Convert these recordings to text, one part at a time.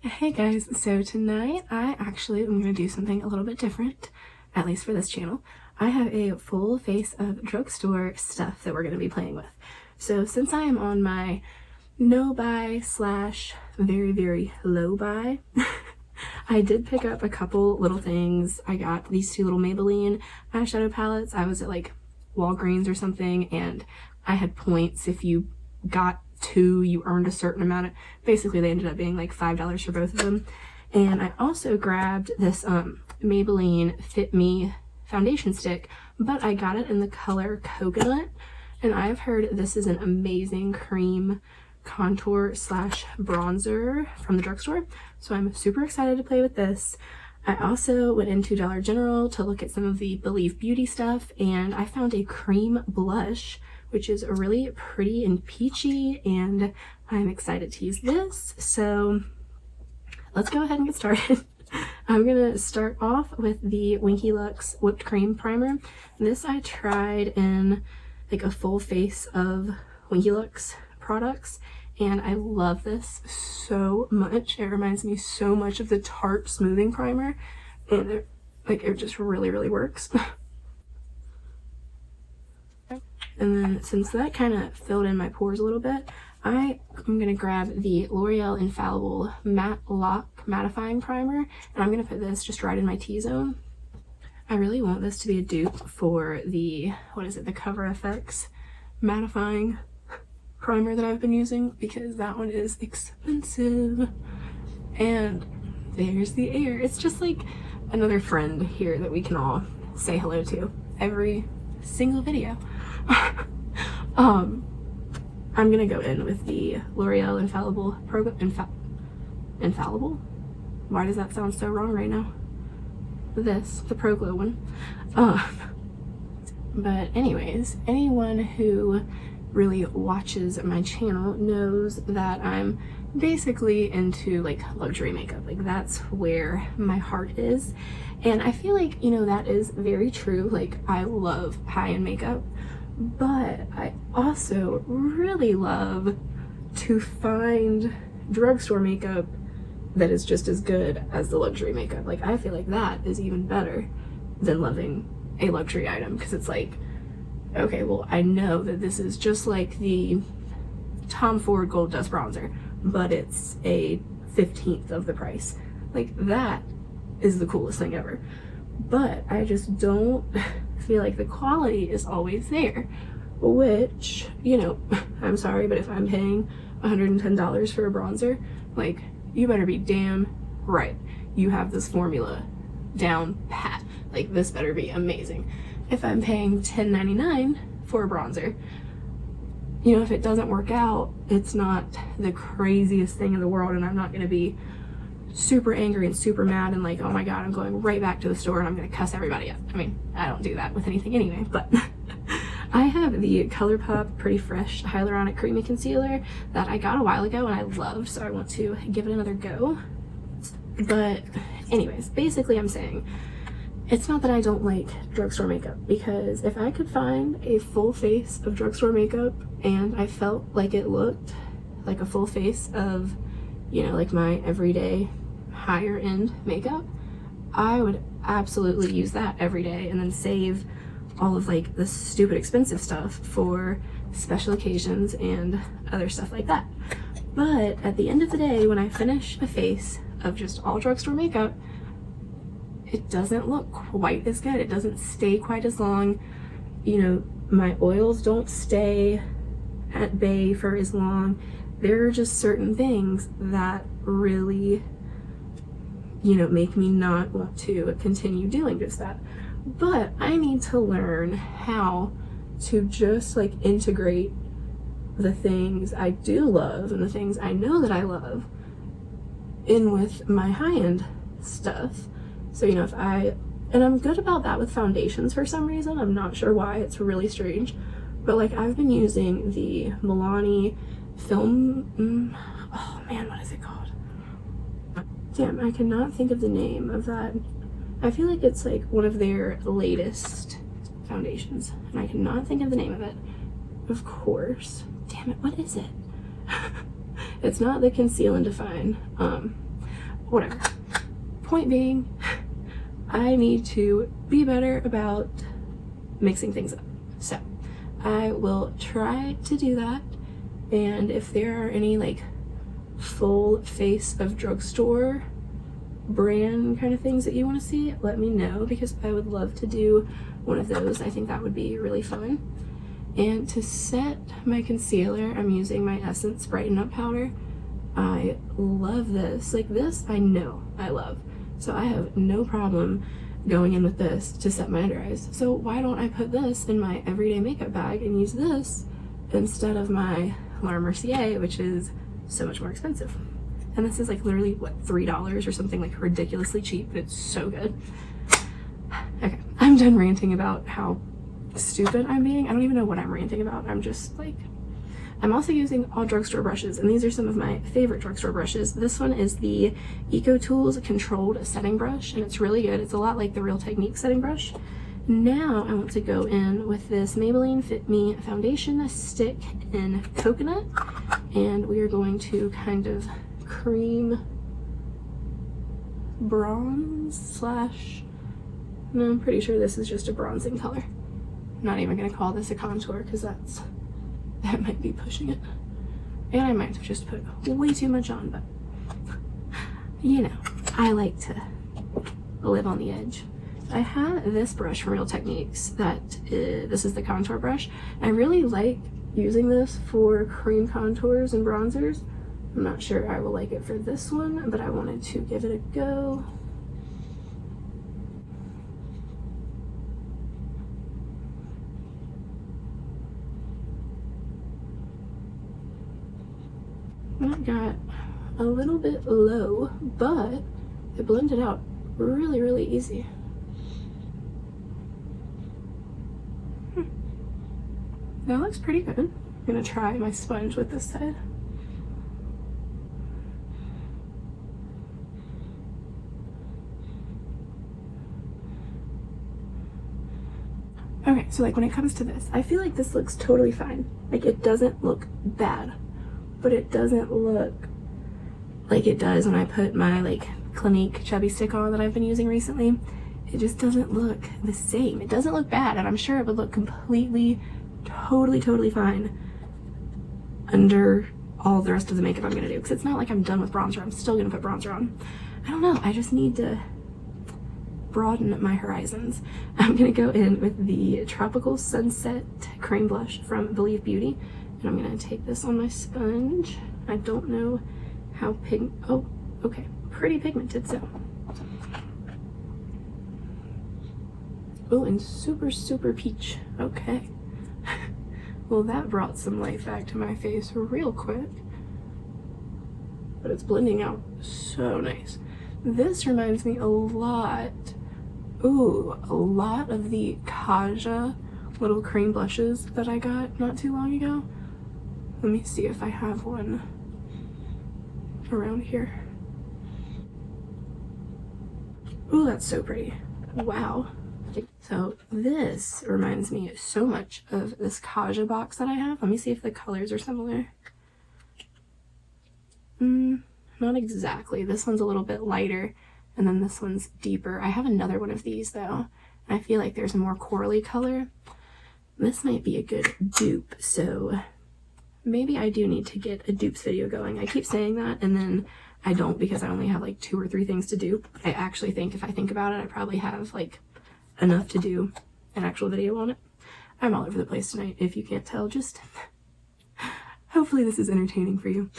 Hey guys, so tonight I actually am going to do something a little bit different, at least for this channel. I have a full face of drugstore stuff that we're going to be playing with. So since I am on my no buy slash very, very low buy, I did pick up a couple little things. I got these two little Maybelline eyeshadow palettes. I was at like Walgreens or something, and I had points. If you got two, you earned a certain amount. Basically, they ended up being like $5 for both of them. And I also grabbed this Maybelline Fit Me foundation stick, but I got it in the color Coconut, and I've heard this is an amazing cream contour slash bronzer from the drugstore, so I'm super excited to play with this. I also went into Dollar General to look at some of the Believe Beauty stuff, and I found a cream blush which is really pretty and peachy, and I'm excited to use this. So let's go ahead and get started. I'm gonna start off with the Winky Lux Whipped Cream Primer. This I tried in like a full face of Winky Lux products, and I love this so much. It reminds me so much of the Tarte Smoothing Primer, and it just really, really works. And then since that kind of filled in my pores a little bit, I'm going to grab the L'Oreal Infallible Matte Lock Mattifying Primer, and I'm going to put this just right in my T-zone. I really want this to be a dupe for the, the Cover FX Mattifying Primer that I've been using, because that one is expensive. And there's the air. It's just like another friend here that we can all say hello to every single video. I'm gonna go in with the L'Oreal Infallible Infallible? Why does that sound so wrong right now? The Pro Glow one. But anyways, anyone who really watches my channel knows that I'm basically into like luxury makeup. Like that's where my heart is. And I feel like, that is very true. Like I love high-end makeup, but I also really love to find drugstore makeup that is just as good as the luxury makeup. Like I feel like that is even better than loving a luxury item, because it's like, okay, well, I know that this is just like the Tom Ford Gold Dust Bronzer, but it's a 15th of the price. Like that is the coolest thing ever. But I just don't feel like the quality is always there, which, I'm sorry, but if I'm paying $110 for a bronzer, like, you better be damn right you have this formula down pat. Like, this better be amazing. If I'm paying $10.99 for a bronzer, if it doesn't work out, it's not the craziest thing in the world, and I'm not going to be super angry and super mad and like, oh my god, I'm going right back to the store and I'm gonna cuss everybody up. I mean, I don't do that with anything anyway, but I have the ColourPop Pretty Fresh Hyaluronic Creamy Concealer that I got a while ago and I loved, so I want to give it another go. But anyways, basically I'm saying it's not that I don't like drugstore makeup, because if I could find a full face of drugstore makeup and I felt like it looked like a full face of, like my everyday higher end makeup, I would absolutely use that every day and then save all of like the stupid expensive stuff for special occasions and other stuff like that. But at the end of the day, when I finish a face of just all drugstore makeup, it doesn't look quite as good. It doesn't stay quite as long. My oils don't stay at bay for as long. There are just certain things that really, make me not want to continue doing just that. But I need to learn how to just like integrate the things I do love and the things I know that I love in with my high-end stuff. So, and I'm good about that with foundations for some reason. I'm not sure why. It's really strange. But like I've been using the Milani film, oh man, what is it called? Damn, I cannot think of the name of that. I feel like it's like one of their latest foundations, and I cannot think of the name of it. Of course. Damn it, what is it? It's not the Conceal and Define. whatever. Point being, I need to be better about mixing things up. So I will try to do that. And if there are any like full face of drugstore brand kind of things that you want to see, let me know, because I would love to do one of those. I think that would be really fun. And to set my concealer, I'm using my Essence Brighten Up powder. I love this. Like this, I know I love. So I have no problem going in with this to set my under eyes. So why don't I put this in my everyday makeup bag and use this instead of my Laura Mercier, which is so much more expensive. And this is like literally, what, $3 or something, like ridiculously cheap, but it's so good. Okay, I'm done ranting about how stupid I'm being. I don't even know what I'm ranting about. I'm just like, I'm also using all drugstore brushes, and these are some of my favorite drugstore brushes. This one is the Eco Tools Controlled Setting Brush, and it's really good. It's a lot like the Real Technique setting brush. Now I want to go in with this Maybelline Fit Me foundation stick in Coconut, and we are going to kind of cream bronze slash, no, I'm pretty sure this is just a bronzing color. I'm not even gonna call this a contour because that might be pushing it, and I might have just put way too much on, but you know, I like to live on the edge. I have this brush from Real Techniques this is the contour brush. I really like using this for cream contours and bronzers. I'm not sure I will like it for this one, but I wanted to give it a go. I got a little bit low, but it blended out really, really easy. That looks pretty good. I'm gonna try my sponge with this side. Okay, so like when it comes to this, I feel like this looks totally fine. Like it doesn't look bad, but it doesn't look like it does when I put my like Clinique chubby stick on that I've been using recently. It just doesn't look the same. It doesn't look bad, and I'm sure it would look completely, totally fine under all the rest of the makeup I'm gonna do, because it's not like I'm done with bronzer. I'm still gonna put bronzer on. I don't know, I just need to broaden my horizons. I'm gonna go in with the Tropical Sunset Cream Blush from Believe Beauty, and I'm gonna take this on my sponge. I don't know how oh, okay, pretty pigmented, so. Oh, and super peach, okay. Well, that brought some light back to my face real quick, but it's blending out so nice. This reminds me a lot of the Kaja little cream blushes that I got not too long ago. Let me see if I have one around here. Ooh, that's so pretty. Wow. So this reminds me so much of this Kaja box that I have. Let me see if the colors are similar. Not exactly. This one's a little bit lighter, and then this one's deeper. I have another one of these though, and I feel like there's a more corally color. This might be a good dupe, so maybe I do need to get a dupes video going. I keep saying that, and then I don't, because I only have like 2 or 3 things to do. I actually think, if I think about it, I probably have like enough to do an actual video on it. I'm all over the place tonight, if you can't tell. Just hopefully this is entertaining for you.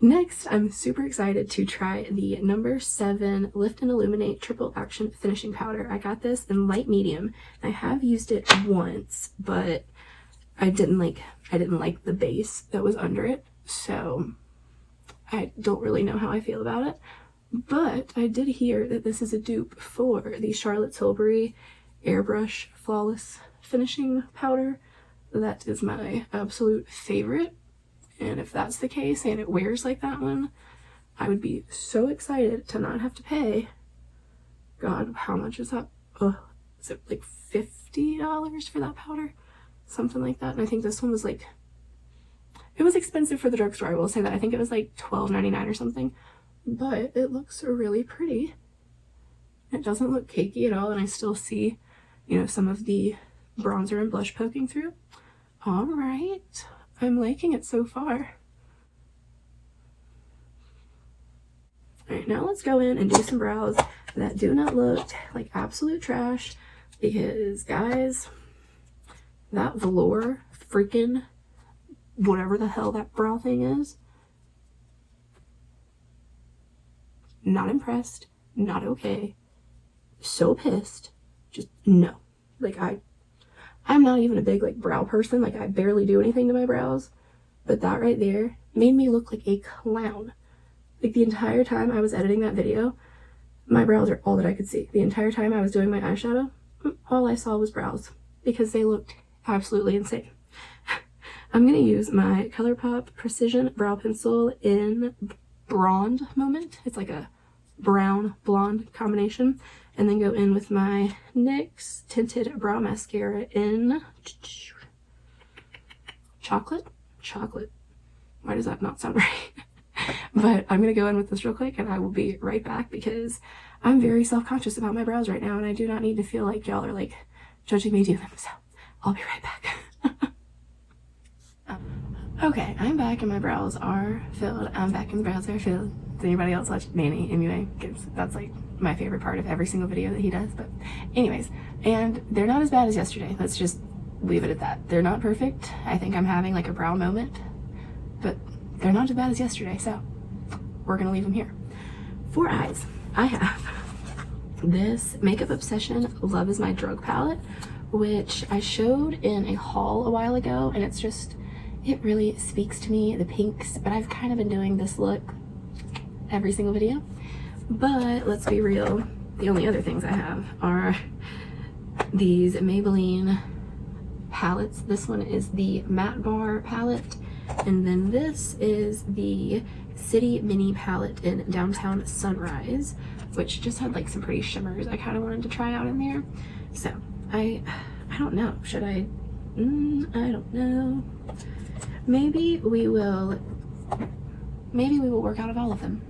Next, I'm super excited to try the No. 7 Lift and Illuminate Triple Action Finishing Powder. I got this in light medium. I have used it once, but I didn't like the base that was under it, so I don't really know how I feel about it. But I did hear that this is a dupe for the Charlotte Tilbury Airbrush Flawless Finishing Powder. That is my absolute favorite. And if that's the case and it wears like that one, I would be so excited to not have to pay. God, how much is that? Oh, is it like $50 for that powder? Something like that. And I think this one was like, it was expensive for the drugstore, I will say that. I think it was like $12.99 or something. but it looks really pretty. It doesn't look cakey at all, and I still see, you know, some of the bronzer and blush poking through. All right, I'm liking it so far. All right, now let's go in and do some brows that do not look like absolute trash, because guys, that velour freaking whatever the hell that brow thing is, not impressed, not okay, so pissed, just no. Like I'm not even a big like brow person, like I barely do anything to my brows, but that right there made me look like a clown. Like the entire time I was editing that video, my brows are all that I could see. The entire time I was doing my eyeshadow, all I saw was brows, because they looked absolutely insane. I'm going to use my ColourPop Precision Brow Pencil in Blonde Moment. It's like a brown blonde combination. And then go in with my NYX Tinted Brow Mascara in Chocolate. Why does that not sound right? But I'm going to go in with this real quick, and I will be right back, because I'm very self-conscious about my brows right now, and I do not need to feel like y'all are like judging me do them. So I'll be right back. Okay, I'm back and my brows are filled. I'm back and the brows are filled. Does anybody else watch Manny anyway? Because that's like my favorite part of every single video that he does. But anyways, and they're not as bad as yesterday. Let's just leave it at that. They're not perfect. I think I'm having like a brow moment, but they're not as bad as yesterday. So we're gonna leave them here. For eyes, I have this Makeup Obsession Love Is My Drug palette, which I showed in a haul a while ago, and it's just, it really speaks to me, the pinks, but I've kind of been doing this look every single video. But let's be real, the only other things I have are these Maybelline palettes. This one is the Matte Bar palette, and then this is the City Mini palette in Downtown Sunrise, which just had like some pretty shimmers I kind of wanted to try out in there. So I don't know, should I don't know. Maybe we will work out of all of them.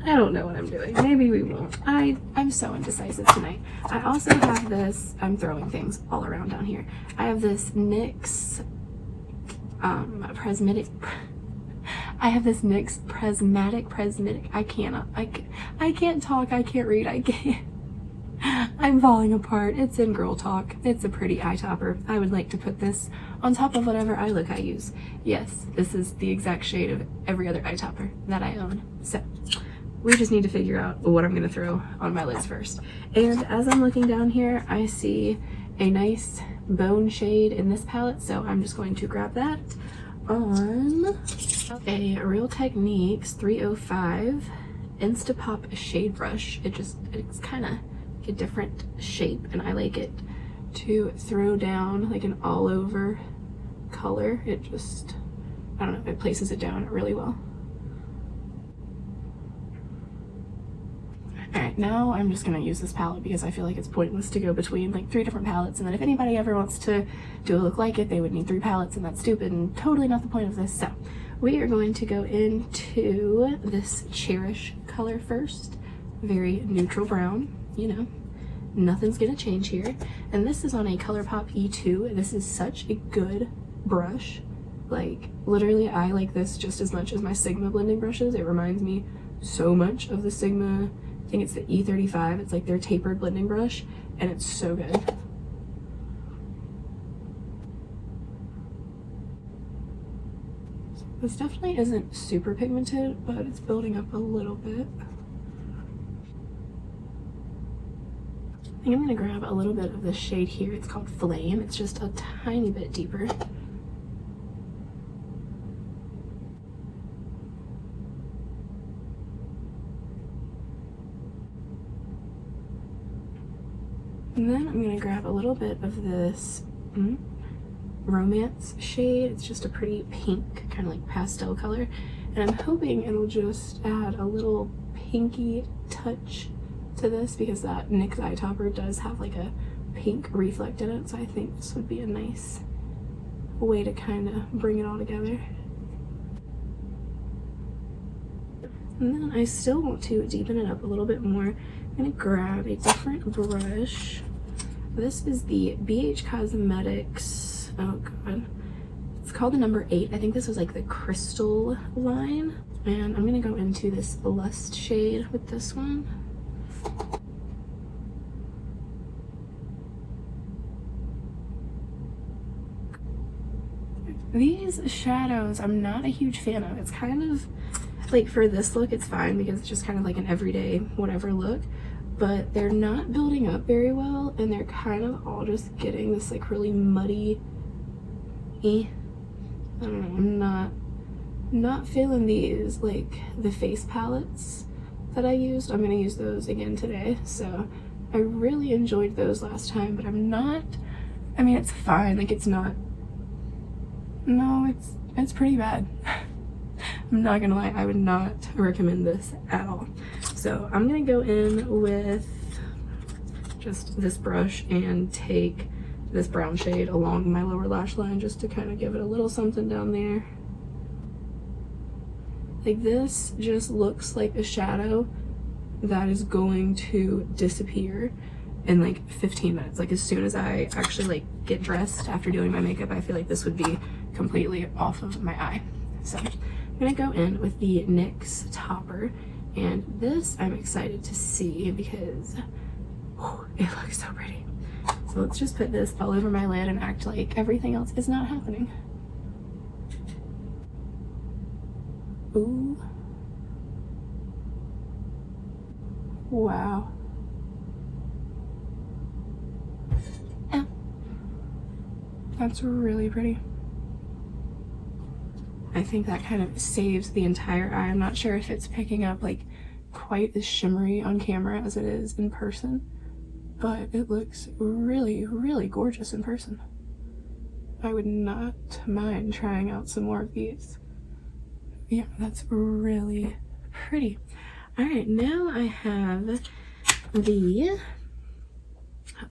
I don't know what I'm doing. Maybe we won't. I'm so indecisive tonight. I also have this, I'm throwing things all around down here. I have this NYX Prismatic. I can't talk, I can't read, I'm falling apart. It's in Girl Talk. It's a pretty eye topper. I would like to put this on top of whatever eye look I use. Yes, this is the exact shade of every other eye topper that I own. So we just need to figure out what I'm gonna throw on my lids first. And as I'm looking down here, I see a nice bone shade in this palette, so I'm just going to grab that on a Real Techniques 305 Instapop shade brush. It's kind of a different shape, and I like it to throw down like an all over color. It just, I don't know, it places it down really well. Alright, now I'm just gonna use this palette because I feel like it's pointless to go between like 3 different palettes, and then if anybody ever wants to do a look like it, they would need 3 palettes, and that's stupid and totally not the point of this. So we are going to go into this Cherish color first. Very neutral brown, you know, nothing's gonna change here. And this is on a ColourPop E2. This is such a good brush. Like literally I like this just as much as my Sigma blending brushes. It reminds me so much of the Sigma, I think it's the E35. It's like their tapered blending brush, and it's so good. This definitely isn't super pigmented, but it's building up a little bit. I think I'm gonna grab a little bit of this shade here. It's called Flame. It's just a tiny bit deeper. And then I'm gonna grab a little bit of this Romance shade. It's just a pretty pink, kind of like pastel color. And I'm hoping it'll just add a little pinky touch to this, because that NYX eye topper does have like a pink reflect in it. So I think this would be a nice way to kind of bring it all together. And then I still want to deepen it up a little bit more. I'm gonna grab a different brush. This is the BH Cosmetics, oh god, it's called the number 8. I think this was like the crystal line. And I'm gonna go into this Lust shade with this one. These shadows I'm not a huge fan of. It's kind of like, for this look it's fine because it's just kind of like an everyday whatever look, but they're not building up very well and they're kind of all just getting this like really muddy I don't know, I'm not feeling these, like the face palettes that I used. I'm gonna use those again today. So I really enjoyed those last time, but I'm not, I mean it's fine, like it's not, no, it's pretty bad. I'm not gonna lie, I would not recommend this at all. So I'm gonna go in with just this brush and take this brown shade along my lower lash line just to kind of give it a little something down there. Like, this just looks like a shadow that is going to disappear in like 15 minutes. Like, as soon as I actually like get dressed after doing my makeup, I feel like this would be completely off of my eye. So I'm gonna go in with the NYX topper, and this I'm excited to see because it looks so pretty. So let's just put this all over my lid and act like everything else is not happening. Ooh. Wow. Oh. That's really pretty. I think that kind of saves the entire eye. I'm not sure if it's picking up like quite as shimmery on camera as it is in person, but it looks really, really gorgeous in person. I would not mind trying out some more of these. Yeah, that's really pretty. All right, now I have the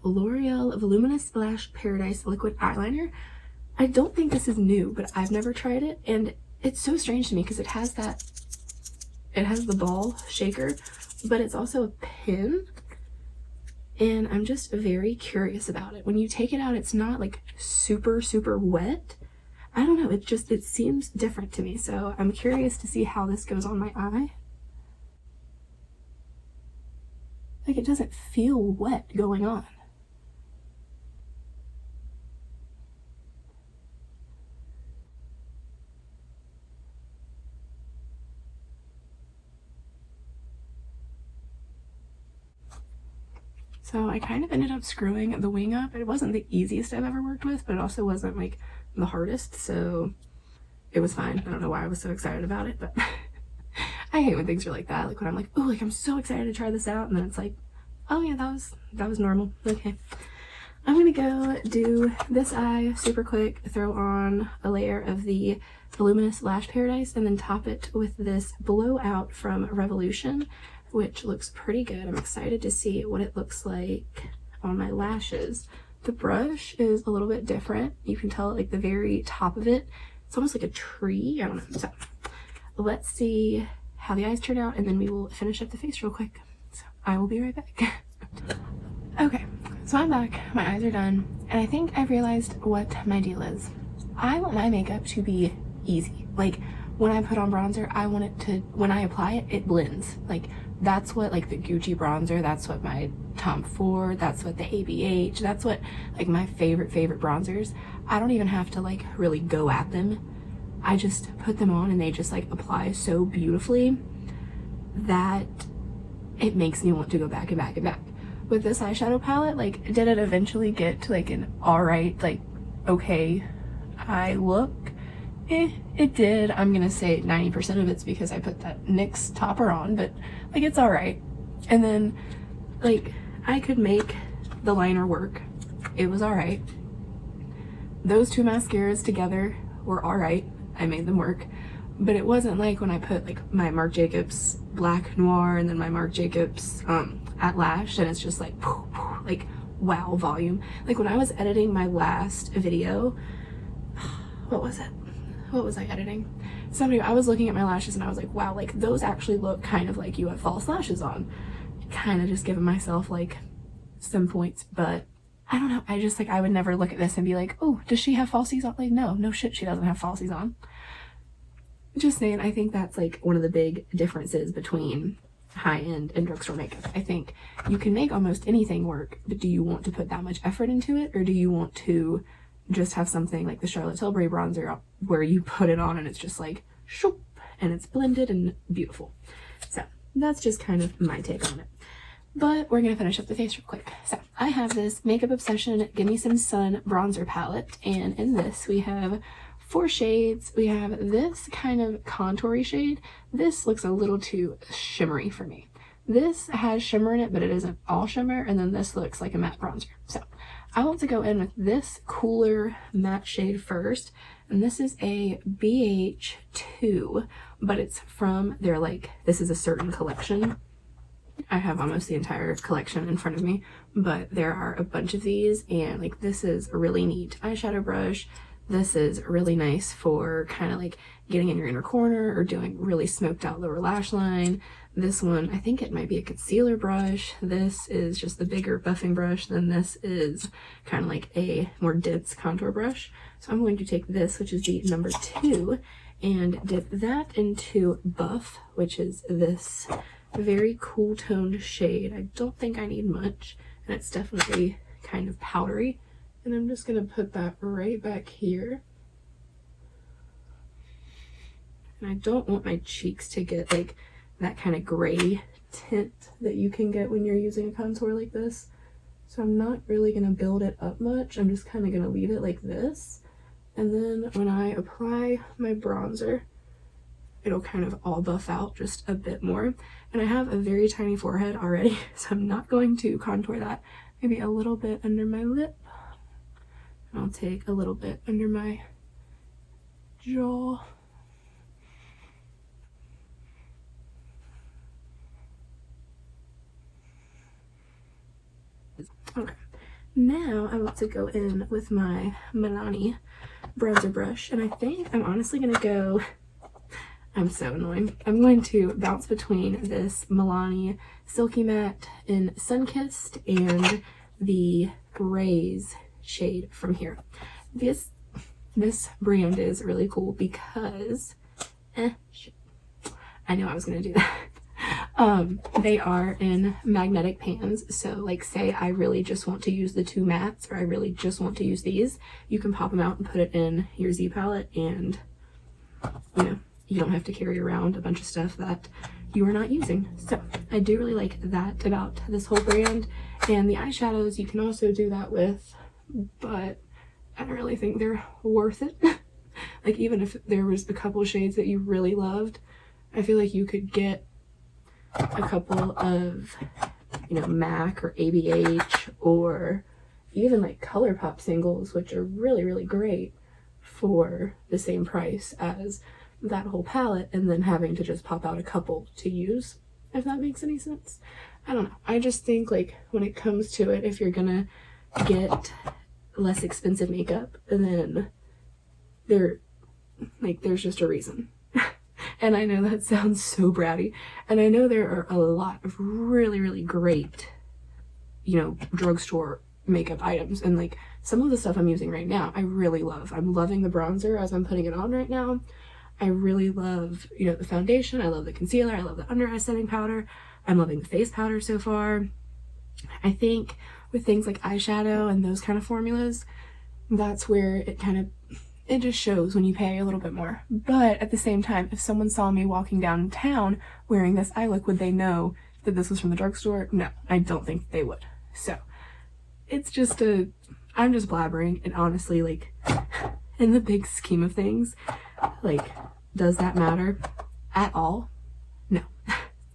L'Oreal Voluminous Lash Paradise Liquid Eyeliner. I don't think this is new, but I've never tried it, and it's so strange to me because it has the ball shaker, but it's also a pin, and I'm just very curious about it. When you take it out, it's not like super, super wet. I don't know, it seems different to me, so I'm curious to see how this goes on my eye. Like, it doesn't feel wet going on. So I kind of ended up screwing the wing up. It wasn't the easiest I've ever worked with, but it also wasn't like the hardest, so it was fine. I don't know why I was so excited about it, but I hate when things are like that. Like when I'm like, oh, like I'm so excited to try this out, and then it's like, oh yeah, that was normal. Okay. I'm gonna go do this eye super quick, throw on a layer of the Voluminous Lash Paradise, and then top it with this Blowout from Revolution, which looks pretty good. I'm excited to see what it looks like on my lashes. The brush is a little bit different. You can tell like the very top of it, it's almost like a tree. I don't know. So let's see how the eyes turn out, and then we will finish up the face real quick. So I will be right back. Okay, so I'm back. My eyes are done, and I think I've realized what my deal is. I want my makeup to be easy. Like, when I put on bronzer, I want it to, when I apply it, it blends. Like, that's what like the Gucci bronzer, that's what my Tom Ford, that's what the ABH, that's what like my favorite bronzers. I don't even have to like really go at them. I just put them on and they just like apply so beautifully that it makes me want to go back and back and back. With this eyeshadow palette, like, did it eventually get to like an alright, like okay eye look? It did. I'm gonna say 90% of it's because I put that NYX topper on, but like it's alright. And then like I could make the liner work. It was alright. Those two mascaras together were alright. I made them work. But it wasn't like when I put like my Marc Jacobs Black Noir and then my Marc Jacobs at Lash, and it's just like like wow volume. Like when I was editing my last video, what was I editing? somebody, I was looking at my lashes and I was like, wow, like those actually look kind of like you have false lashes on. Kind of just giving myself like some points, but I don't know. I just like, I would never look at this and be like, oh, does she have falsies on? Like, no shit, she doesn't have falsies on. Just saying, I think that's like one of the big differences between high-end and drugstore makeup. I think you can make almost anything work, but do you want to put that much effort into it, or do you want to just have something like the Charlotte Tilbury bronzer where you put it on and it's just like shoop, and it's blended and beautiful. So that's just kind of my take on it. But we're gonna finish up the face real quick. So I have this Makeup Obsession Give Me Some Sun bronzer palette, and in this we have 4 shades. We have this kind of contoury shade. This looks a little too shimmery for me. This has shimmer in it, but it isn't all shimmer, and then this looks like a matte bronzer. So I want to go in with this cooler matte shade first, and this is a BH2, but it's from their, like, this is a certain collection. I have almost the entire collection in front of me, but there are a bunch of these, and like this is a really neat eyeshadow brush. This is really nice for kind of like getting in your inner corner or doing really smoked out lower lash line. This one, I think it might be a concealer brush. This is just the bigger buffing brush. Then this is kind of like a more dense contour brush. So I'm going to take this, which is the number 2, and dip that into Buff, which is this very cool toned shade. I don't think I need much, and it's definitely kind of powdery. And I'm just going to put that right back here. And I don't want my cheeks to get like that kind of gray tint that you can get when you're using a contour like this. So I'm not really going to build it up much. I'm just kind of going to leave it like this. And then when I apply my bronzer, it'll kind of all buff out just a bit more. And I have a very tiny forehead already, so I'm not going to contour that. Maybe a little bit under my lip. I'll take a little bit under my jaw. Okay, now I want to go in with my Milani bronzer brush, and I think I'm honestly gonna go, I'm so annoying. I'm going to bounce between this Milani Silky Matte in Sunkissed and the Graze shade from here. This brand is really cool because shit. I knew I was gonna do that. They are in magnetic pans, so like say I really just want to use the 2 mattes, or I really just want to use these, you can pop them out and put it in your Z palette, and you know, you don't have to carry around a bunch of stuff that you are not using. So I do really like that about this whole brand. And the eyeshadows you can also do that with, but I don't really think they're worth it. Like even if there was a couple shades that you really loved, I feel like you could get a couple of, you know, MAC or ABH or even like ColourPop singles, which are really, really great for the same price as that whole palette, and then having to just pop out a couple to use, if that makes any sense. I don't know. I just think like when it comes to it, if you're gonna get less expensive makeup, then there's just a reason. And I know that sounds so bratty, and I know there are a lot of really, really great, you know, drugstore makeup items, and like some of the stuff I'm using right now I really love. I'm loving the bronzer as I'm putting it on right now. I really love, you know, the foundation. I love the concealer. I love the under eye setting powder. I'm loving the face powder so far. I think with things like eyeshadow and those kind of formulas, that's where it just shows when you pay a little bit more. But at the same time, if someone saw me walking downtown wearing this eye look, would they know that this was from the drugstore? No, I don't think they would. So it's just I'm just blabbering, and honestly, like, in the big scheme of things, like, does that matter at all? No,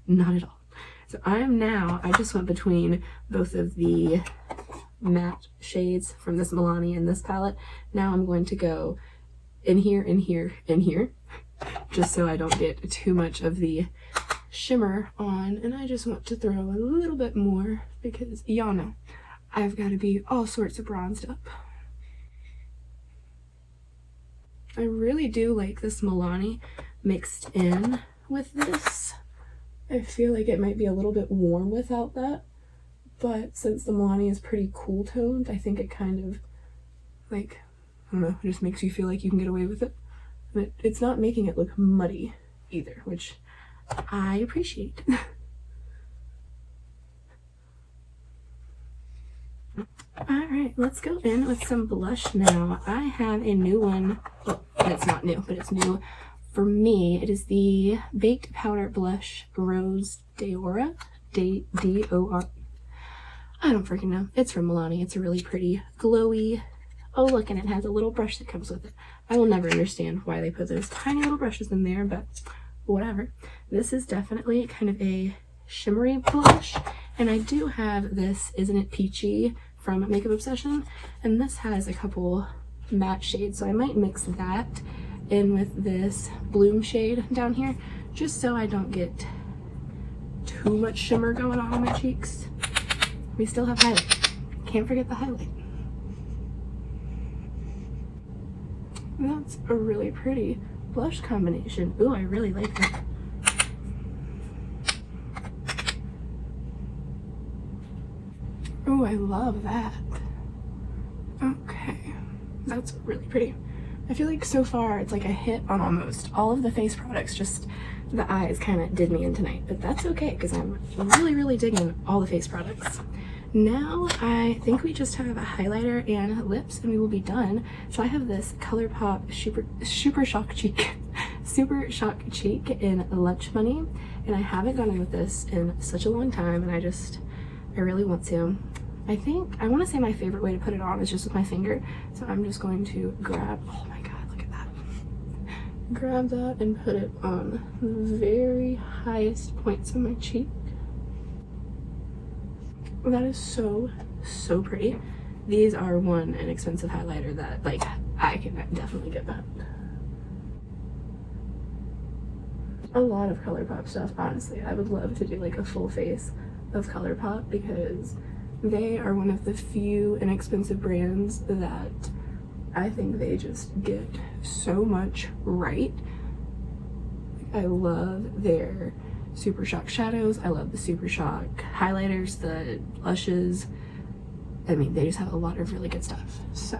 not at all. So I just went between both of the matte shades from this Milani and this palette. Now I'm going to go in here, in here, in here, just so I don't get too much of the shimmer on. And I just want to throw a little bit more because y'all know I've got to be all sorts of bronzed up. I really do like this Milani mixed in with this. I feel like it might be a little bit warm without that, but since the Milani is pretty cool toned, I think it kind of, like, I don't know, it just makes you feel like you can get away with it. And it's not making it look muddy either, which I appreciate. Alright, let's go in with some blush now. I have a new one. Well, it's not new, but it's new for me. It is the Baked Powder Blush Rose Diora. D-O-R. I don't freaking know. It's from Milani. It's a really pretty, glowy. Oh, look, and it has a little brush that comes with it. I will never understand why they put those tiny little brushes in there, but whatever. This is definitely kind of a shimmery blush, and I do have this Isn't It Peachy from Makeup Obsession, and this has a couple matte shades, so I might mix that in with this Bloom shade down here, just so I don't get too much shimmer going on my cheeks. We still have highlight. Can't forget the highlight. That's a really pretty blush combination. Ooh, I really like that. Oh, I love that. Okay, that's really pretty. I feel like so far it's like a hit on almost all of the face products, just the eyes kind of did me in tonight, but that's okay because I'm really digging all the face products. Now I think we just have a highlighter and lips and we will be done. So I have this ColourPop Super Shock Cheek in Lunch Money, and I haven't gone in with this in such a long time, and I really want to. I think I want to say my favorite way to put it on is just with my finger, so I'm just going to grab, oh my god, look at that, grab that and put it on the very highest points of my cheek. That is so pretty. These are an expensive highlighter that, like, I can definitely get behind. A lot of ColourPop stuff, honestly. I would love to do like a full face of ColourPop because they are one of the few inexpensive brands that I think they just get so much right. I love their Super Shock shadows. I love the Super Shock highlighters, the blushes. I mean, they just have a lot of really good stuff. So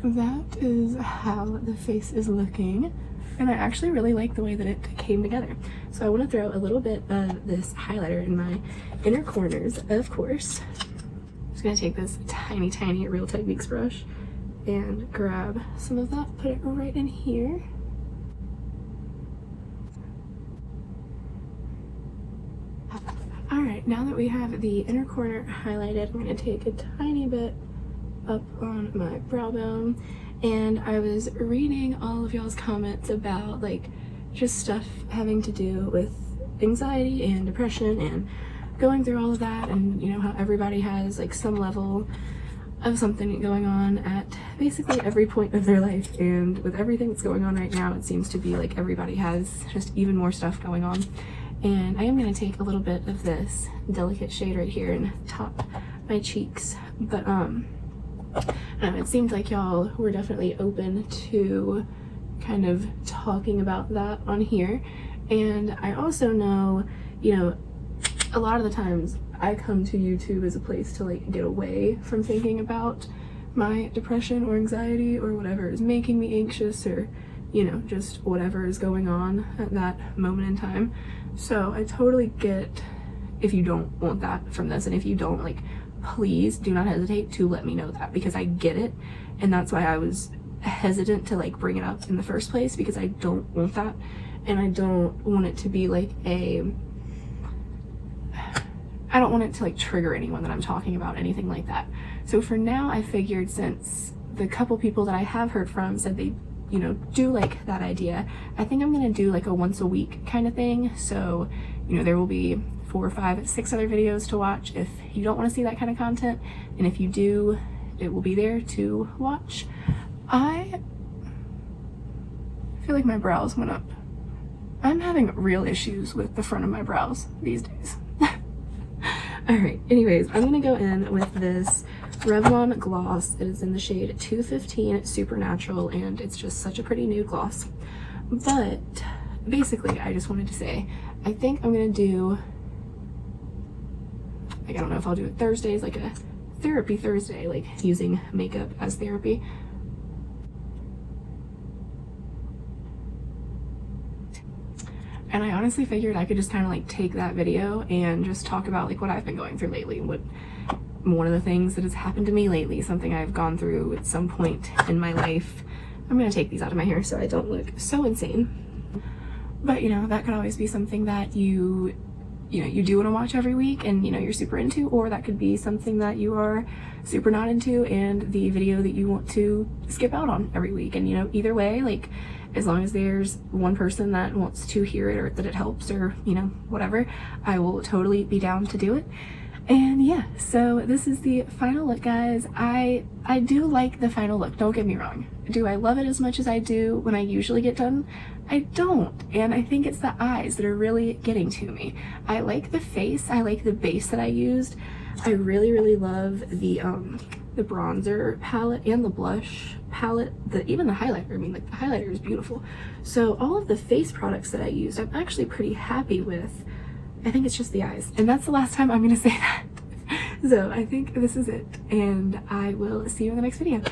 that is how the face is looking, and I actually really like the way that it came together. So I want to throw a little bit of this highlighter in my inner corners, of course. I'm just gonna take this tiny Real Techniques brush and grab some of that, put it right in here. Alright, now that we have the inner corner highlighted, I'm going to take a tiny bit up on my brow bone. And I was reading all of y'all's comments about like just stuff having to do with anxiety and depression and going through all of that, and you know how everybody has like some level of something going on at basically every point of their life, and with everything that's going on right now it seems to be like everybody has just even more stuff going on. And I am going to take a little bit of this delicate shade right here and top my cheeks. But it seemed like y'all were definitely open to kind of talking about that on here. And I also know, you know, a lot of the times I come to YouTube as a place to like get away from thinking about my depression or anxiety or whatever is making me anxious, or you know, just whatever is going on at that moment in time. So I totally get if you don't want that from this, and if you don't, like, please do not hesitate to let me know that, because I get it, and that's why I was hesitant to like bring it up in the first place, because I don't want that, and I don't want it to be like I don't want it to like trigger anyone that I'm talking about, anything like that. So for now, I figured, since the couple people that I have heard from said they, you know, do like that idea, I think I'm gonna do like a once a week kind of thing. So, you know, there will be 4, 5, 6 other videos to watch if you don't want to see that kind of content, and if you do, it will be there to watch. I feel like my brows went up. I'm having real issues with the front of my brows these days. Alright, anyways, I'm gonna go in with this Revlon gloss. It is in the shade 215 Supernatural, and it's just such a pretty nude gloss. But basically, I just wanted to say, I think I'm gonna do, like, I don't know if I'll do it Thursdays, like a therapy Thursday, like using makeup as therapy. And I honestly figured I could just kind of like take that video and just talk about like what I've been going through lately, one of the things that has happened to me lately, something I've gone through at some point in my life. I'm gonna take these out of my hair so I don't look so insane. But you know, that could always be something that you do want to watch every week and you're super into, or that could be something that you are super not into and the video that you want to skip out on every week. And either way, like, as long as there's one person that wants to hear it or that it helps or whatever, I will totally be down to do it. And yeah, so this is the final look, guys. I do like the final look, don't get me wrong. Do I love it as much as I do when I usually get done? I don't, and I think it's the eyes that are really getting to me. I like the face, I like the base that I used. I really love the bronzer palette and the blush palette, even the highlighter. I mean, like, the highlighter is beautiful. So all of the face products that I used, I'm actually pretty happy with. I think it's just the eyes, and that's the last time I'm gonna say that. So I think this is it, and I will see you in the next video.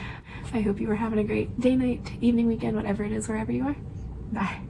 I hope you are having a great day, night, evening, weekend, whatever it is, wherever you are. Bye.